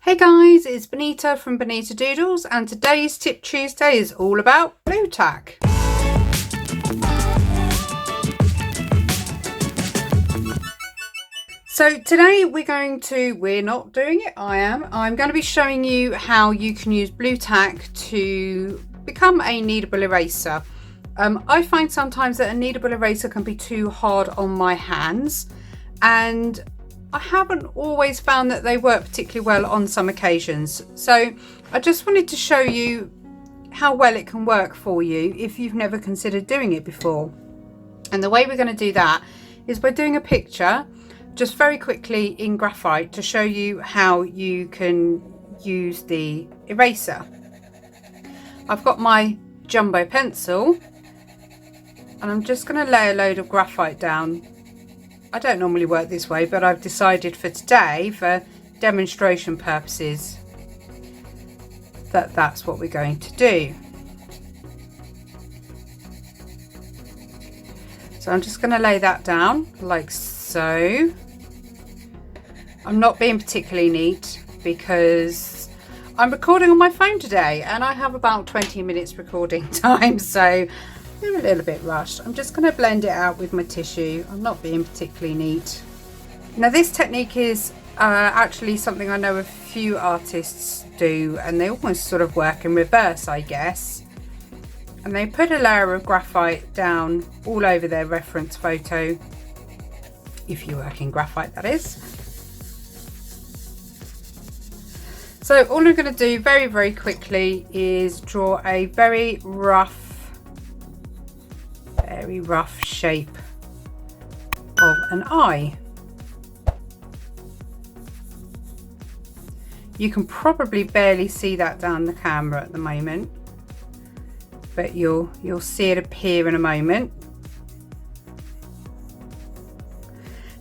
Hey guys, it's Bonita from Bonita Doodles, and today's Tip Tuesday is all about Blue Tack. So today I'm going to be showing you how you can use Blue Tack to become a kneadable eraser. I find sometimes that a kneadable eraser can be too hard on my hands, and I haven't always found that they work particularly well on some occasions. So I just wanted to show you how well it can work for you if you've never considered doing it before. And the way we're going to do that is by doing a picture just very quickly in graphite to show you how you can use the eraser. I've got my jumbo pencil and I'm just going to lay a load of graphite down. I don't normally work this way, but I've decided for today, for demonstration purposes, that that's what we're going to do. So I'm just going to lay that down like so. I'm not being particularly neat because I'm recording on my phone today and I have about 20 minutes recording time, so I'm a little bit rushed. I'm just going to blend it out with my tissue. I'm not being particularly neat. Now this technique is actually something I know a few artists do, and they almost sort of work in reverse, I guess. And they put a layer of graphite down all over their reference photo, if you work in graphite that is. So all I'm going to do very quickly is draw a very rough shape of an eye. You can probably barely see that down the camera at the moment, but you'll see it appear in a moment.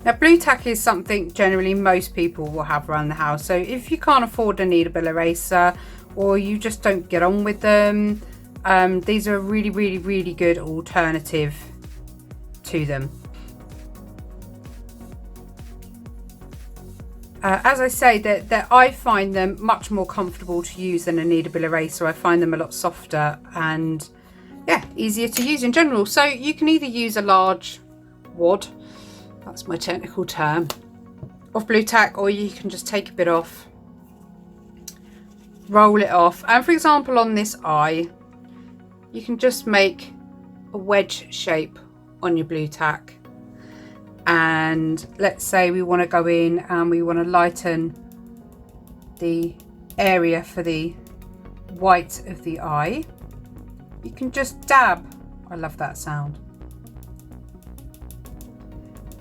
Now Blue Tack is something generally most people will have around the house, so if you can't afford a kneadable eraser or you just don't get on with them, these are a really good alternative to them. As I say, that I find them much more comfortable to use than a kneadable eraser. I find them a lot softer and yeah, easier to use in general. So you can either use a large wad, that's my technical term, of Blue Tack, or you can just take a bit off, roll it off, and for example on this eye you can just make a wedge shape on your Blue Tack. And let's say we want to go in and we want to lighten the area for the white of the eye. You can just dab, I love that sound.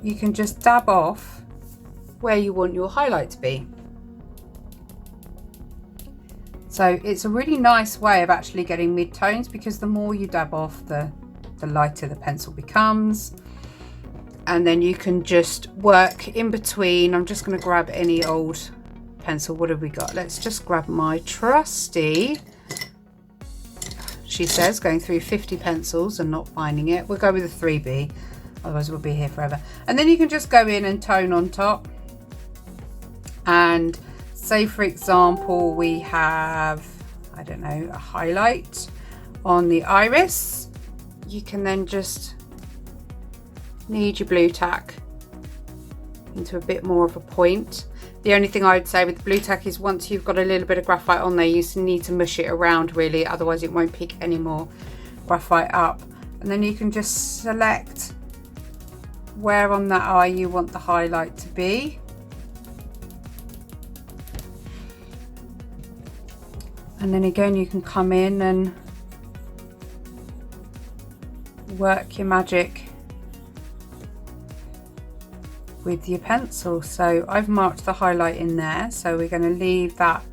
You can just dab off where you want your highlight to be. So it's a really nice way of actually getting mid-tones, because the more you dab off, the lighter the pencil becomes. And then you can just work in between. I'm just going to grab any old pencil. What have we got? Let's just grab my trusty, she says, going through 50 pencils and not finding it. We'll go with a 3B, otherwise we'll be here forever. And then you can just go in and tone on top. And say for example we have, I don't know, a highlight on the iris. You can then just knead your Blue Tack into a bit more of a point. The only thing I would say with the Blue Tack is once you've got a little bit of graphite on there, you need to mush it around really, otherwise it won't pick any more graphite up. And then you can just select where on that eye you want the highlight to be. And then again you can come in and work your magic with your pencil. So I've marked the highlight in there, so we're going to leave that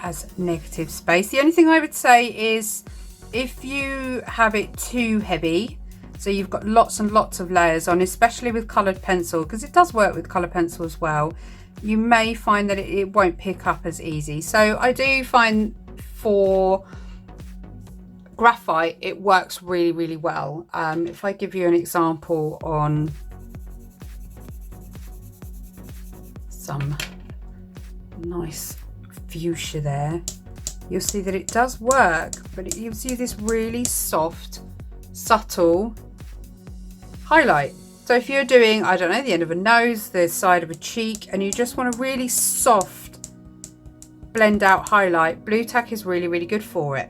as negative space. The only thing I would say is if you have it too heavy, so you've got lots and lots of layers on, especially with coloured pencil, because it does work with coloured pencil as well, you may find that it won't pick up as easy. So I do find for graphite it works really well. If I give you an example on some nice fuchsia there, you'll see that it does work, but it gives you this really soft, subtle highlight. So if you're doing, I don't know, the end of a nose, the side of a cheek, and you just want a really soft blend out highlight, Blu Tack is really, really good for it.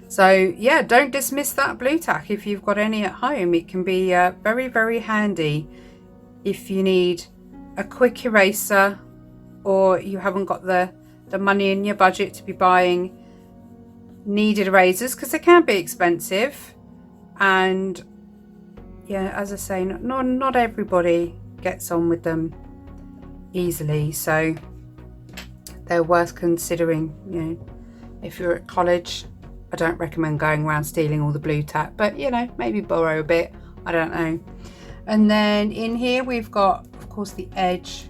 So yeah, don't dismiss that Blu Tack if you've got any at home. It can be very, very handy if you need a quick eraser, or you haven't got the money in your budget to be buying kneaded erasers, because they can be expensive. And yeah, as I say, not everybody gets on with them easily, so they're worth considering. You know, if you're at college, I don't recommend going around stealing all the Blu Tack, but you know, maybe borrow a bit, I don't know. And then in here we've got, of course, the edge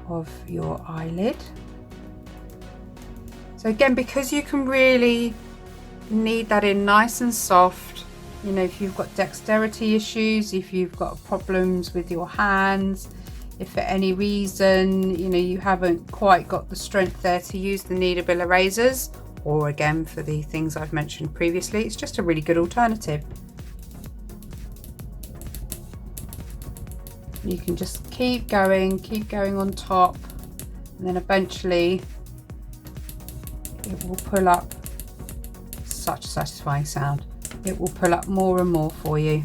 of your eyelid. So again, because you can really knead that in nice and soft, you know, if you've got dexterity issues, if you've got problems with your hands, if for any reason, you know, you haven't quite got the strength there to use the kneadable erasers, or again, for the things I've mentioned previously, it's just a really good alternative. You can just keep going on top, and then eventually it will pull up. Such a satisfying sound. It will pull up more and more for you.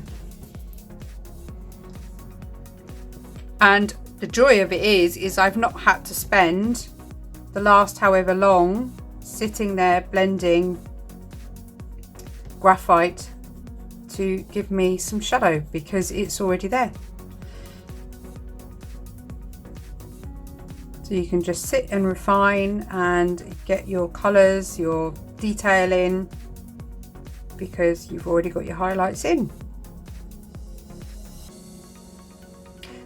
And the joy of it is I've not had to spend the last however long sitting there blending graphite to give me some shadow, because it's already there. So you can just sit and refine and get your colours, your detail in, because you've already got your highlights in.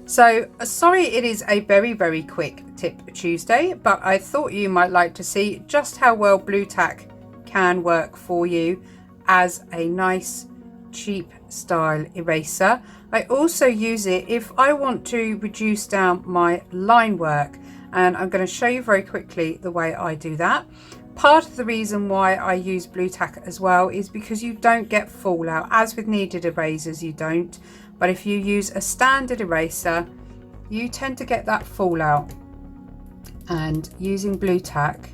So sorry it is a very, very quick Tip Tuesday, but I thought you might like to see just how well Blu Tack can work for you as a nice cheap style eraser. I also use it if I want to reduce down my line work, and I'm going to show you very quickly the way I do that. Part of the reason why I use Blu Tack as well is because you don't get fallout. As with kneaded erasers, you don't, but if you use a standard eraser, you tend to get that fallout, and using Blu Tack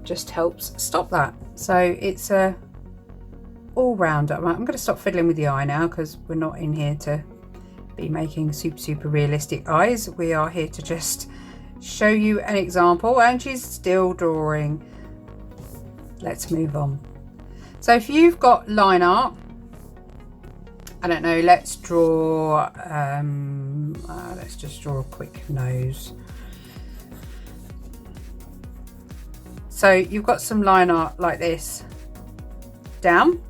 just helps stop that. So it's a all-rounder. I'm going to stop fiddling with the eye now, because we're not in here to be making super realistic eyes. We are here to just show you an example, and she's still drawing. Let's move on. So if you've got line art, I don't know, let's draw let's just draw a quick nose. So you've got some line art like this down,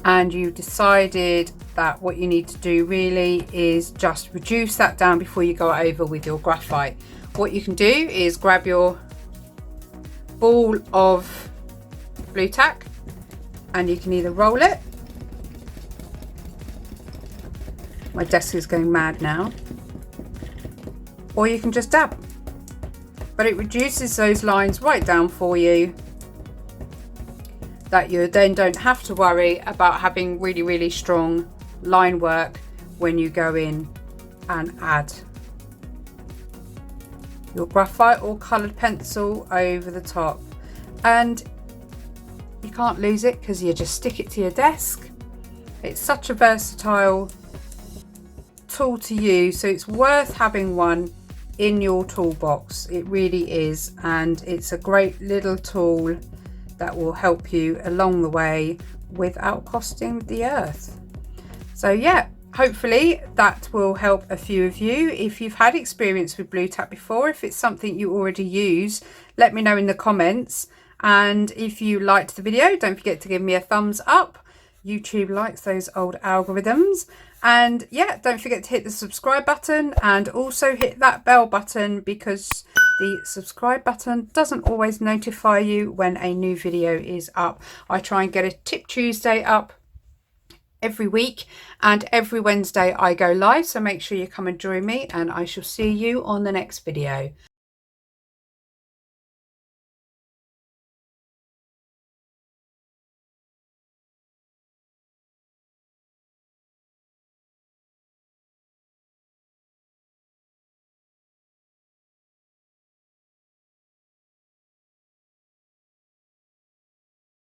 and you've decided that what you need to do really is just reduce that down before you go over with your graphite. What you can do is grab your ball of Blu Tack, and you can either roll it. My desk is going mad now. Or you can just dab. But it reduces those lines right down for you, that you then don't have to worry about having really strong line work when you go in and add your graphite or coloured pencil over the top. And you can't lose it, because you just stick it to your desk. It's such a versatile tool to use, so it's worth having one in your toolbox. It really is, and it's a great little tool that will help you along the way without costing the earth. So yeah, hopefully that will help a few of you. If you've had experience with Blu Tack before, if it's something you already use, let me know in the comments. And if you liked the video, don't forget to give me a thumbs up. YouTube likes those old algorithms. And yeah, don't forget to hit the subscribe button, and also hit that bell button, because the subscribe button doesn't always notify you when a new video is up. I try and get a Tip Tuesday up every week, and every Wednesday I go live, so make sure you come and join me, and I shall see you on the next video.